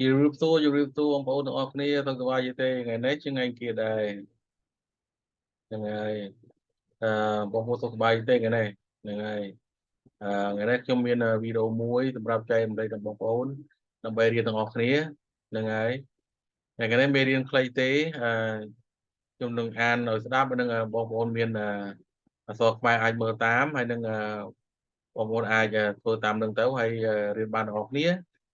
YouTube បងប្អូនទាំងអស់គ្នាសុខសប្បាយទេថ្ងៃនេះជាថ្ងៃគៀដែរហ្នឹងហើយបងប្អូនសុខសប្បាយទេថ្ងៃនេះហ្នឹងហើយថ្ងៃនេះខ្ញុំមានវីដេអូមួយសម្រាប់ចែករំលែកដល់បងប្អូនដើម្បីរៀនទាំងអស់គ្នាហ្នឹងហើយថ្ងៃនេះមេរៀនខ្លីទេខ្ញុំនឹងអានឲ្យស្ដាប់និងបងប្អូនមានអក្សរខ្មែរអាចមើលតាមហើយនឹងបងប្អូនអាចធ្វើតាមនឹងទៅហើយរៀនបានទាំងអស់គ្នា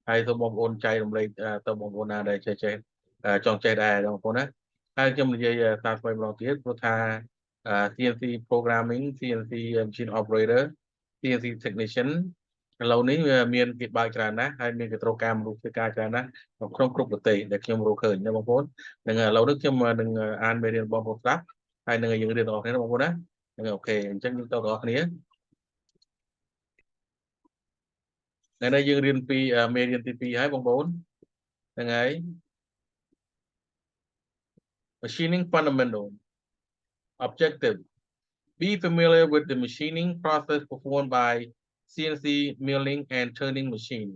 ហើយសូមបងប្អូនចែករំលែកទៅបងប្អូនណាដែលចេះចង់ចេះដែរបងប្អូនណាហើយខ្ញុំនិយាយតាមស្វ័យម្ដងទៀតព្រោះថា CNC programming CNC machine operator CNC technician ឥឡូវនេះវាមានគេបើកច្រើនណាស់ហើយមានគេត្រូវការមនុស្សធ្វើការច្រើនណាស់ក្នុងគ្រប់ប្រទេសដែលខ្ញុំរកឃើញណាបងប្អូននឹងឥឡូវនេះខ្ញុំនឹងអានមេរៀនបងប្អូនស្ដាប់ហើយនឹងយើងរៀនទាំងអស់គ្នាបងប្អូនណាហ្នឹងអូខេអញ្ចឹងយើងទៅទាំងអស់គ្នាថ្ងៃនេះយើងរៀនពីមេរៀនទី2ហើយបងប្អូនហ្នឹងហើយ machining fundamental objective be familiar with the machining process performed by CNC milling and turning machine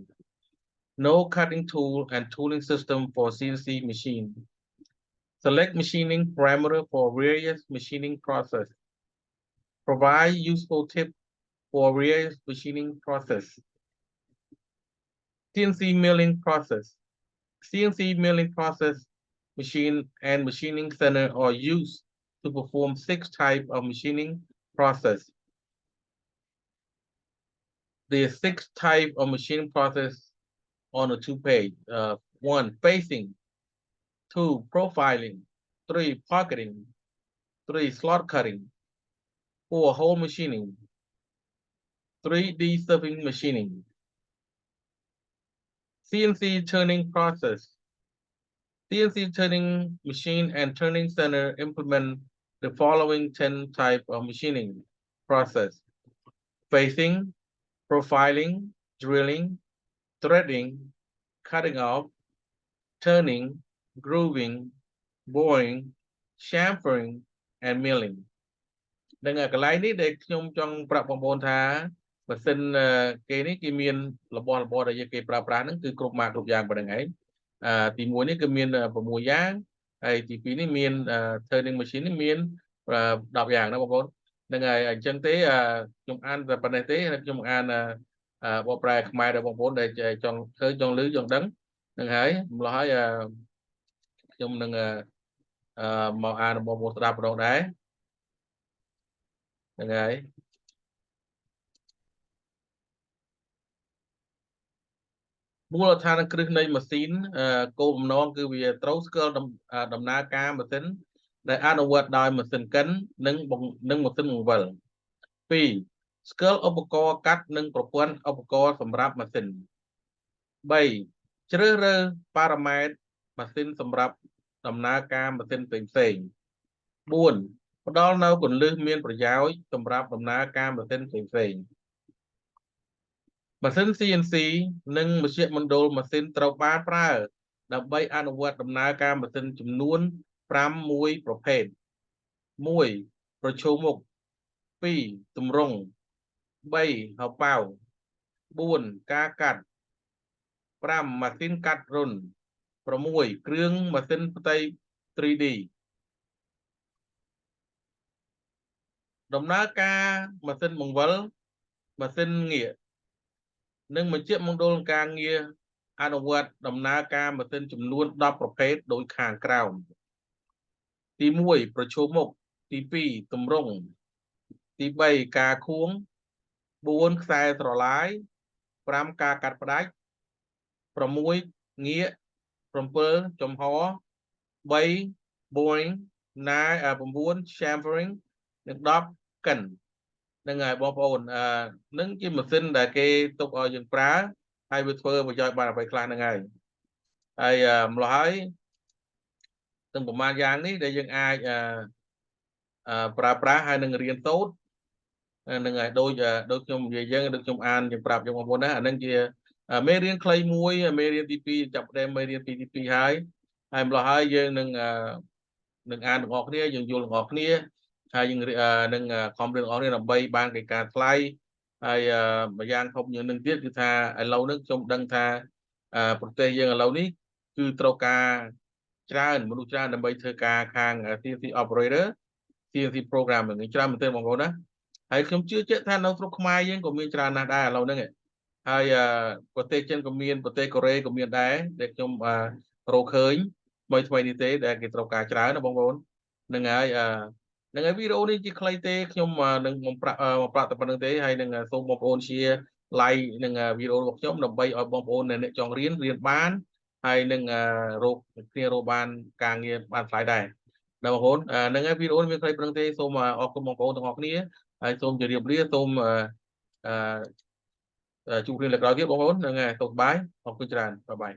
know cutting tool and tooling system for CNC machine select machining parameter for various machining process provide useful tips for various machining process CNC milling process CNC milling process machine and machining center are used to perform 6 types of machining process. There are 6 types of machining process on the 2 page. 1, facing. 2, profiling. 3, pocketing. 3, slot cutting. 4, hole machining. 3D surfing machining. CNC turning process. CNC turning machine and turning center implement the following 10 types of machining process. Facing, profiling, drilling, threading, cutting off, turning, grooving, boring, chamfering, and milling. នឹងកន្លែងនេះដែលខ្ញុំចង់ប្រាប់បងប្អូនថាបើសិនគេនេះគេមានរបស់របរដែលយើងគេប្រើប្រាស់ហ្នឹងគឺគ្រប់ម៉ាកគ្រប់យ៉ាងប៉ុណ្្នឹងឯងទី1នេះគឺមាន6យ៉ាងហើយទី2នេះមាន turning machine នេះមាន10យ៉ាងណាបងប្អូនហ្នឹងហើយអញ្ចឹងទេខ្ញុំអានតែប៉ុណ្ណេះទេហើយខ្ញុំអានបកប្រែខ្មែរដល់បងប្អូនដែលចង់ឃើញចង់ឮចង់ដឹងហ្នឹងហើយម្ល៉េះហើយខ្ញុំនឹងមកអានបងប្អូនស្ដាប់ម្ដងដែរហ្នឹងហើយមូលដ្ឋានគ្រឹះនៃម៉ាស៊ីនគោលបំណងគឺវាត្រូវស្គាល់ដំណើរការម៉ាស៊ីនដែលអនុវត្តដោយម៉ាស៊ីនកិននិងម៉ាស៊ីនបង្វិល 2. ស្គាល់ឧបករណ៍កាត់និងប្រព័ន្ធឧបករណ៍សម្រាប់ម៉ាស៊ីន 3. ជ្រើសរើសប៉ារ៉ាម៉ែត្រម៉ាស៊ីនសម្រាប់ដំណើរការម៉ាស៊ីនផ្សេងៗ 4. ផ្ដល់នូវគន្លឹះមានប្រយោជន៍សម្រាប់ដំណើរការម៉ាស៊ីនផ្សេងៗម៉ាស៊ីន CNC និងមជ្ឈមណ្ឌលម៉ាស៊ីនត្រូវបានប្រើដើម្បីអនុវត្តដំណើរការម៉ាស៊ីនចំនួន5មួយប្រភេទ 1. ប្រឈមមុខ 2. ទម្រង់ 3. ហោប៉ៅ 4. ការកាត់ 5. ម៉ាស៊ីនកាត់រុន 6. គ្រឿងម៉ាស៊ីនផ្ទៃ 3D ដំណើរការម៉ាស៊ីនបង្វិលម៉ាស៊ីនងាកនិងមជ្ឈមណ្ឌលការងារអនុវត្តដំណើរការម៉ាស៊ីនចំនួន10ប្រភេទដោយខាងក្រោមទី1ប្រឈមមុខទី2ទម្រង់ទី3ការខួង4ខ្សែស្រឡាយ5ការកាត់ផ្ដាច់6ងាក7ចំហ3 boring 9 chamfering និង10កិនហ្នឹងហើយបងប្អូននឹងជាម៉ាស៊ីនដែលគេទុកឲ្យយើងប្រើហើយវាធ្វើប្រយោជន៍បានអ្វីខ្លះហ្នឹងហើយម្ល៉េះហើយទាំងប្រមាណយ៉ាងនេះដែលយើងអាចប្រើប្រាស់ហើយនឹងរៀនសូត្រហ្នឹងហើយដូចខ្ញុំនិយាយយើងដូចខ្ញុំអានយើងប្រាប់យើងបងប្អូនណាអានឹងជាមេរៀនខ្លីមួយមេរៀនទី2ចាប់ផ្ដើមមេរៀនទី2ហើយម្ល៉េះហើយយើងនឹងអានទាំងអស់គ្នាយើងយល់ទាំងអស់គ្នាហើយយើងនឹងខំរៀនទាំងអស់គ្នាដើម្បីបានកិច្ចការថ្លៃហើយម្យ៉ាងធំជាងនឹងទៀតគឺថាឥឡូវនេះខ្ញុំដឹងថាប្រទេសយើងឥឡូវនេះ គឺត្រូវការច្រើនមនុស្សច្រើនដើម្បីធ្វើការខាង CNC operator CNC programming ច្រើនមែនទែនបងប្អូនណាហើយខ្ញុំជឿជាក់ថានៅស្រុកខ្មែរយើងក៏មានច្រើនណាស់ដែរឥឡូវហ្នឹងហើយប្រទេសចិនក៏មានប្រទេសកូរ៉េក៏មានដែរដែលខ្ញុំរកឃើញថ្មីនេះទេដែលគេត្រូវការច្រើនណាបងប្អូនហ្នឹងហើយហ្នឹងហើយវីដេអូនេះជាខ្លីទេខ្ញុំនឹងបំប្រាក់តែប៉ុណ្្នឹងទេហើយនឹងសូមបងប្អូន share like នឹងវីដេអូរបស់ខ្ញុំដើម្បីឲ្យបងប្អូនអ្នកចង់រៀនបានហើយនឹងរកបានការងារបានថ្លៃដែរបងប្អូនហ្នឹងហើយវីដេអូនេះមានខ្លីប៉ុណ្្នឹងទេសូមអរគុណបងប្អូនទាំងអស់គ្នាហើយសូមជម្រាបលាសូមជួបគ្នាលើកក្រោយទៀតបងប្អូនហ្នឹងហើយសុខសប្បាយអរគុណច្រើនបាយបាយ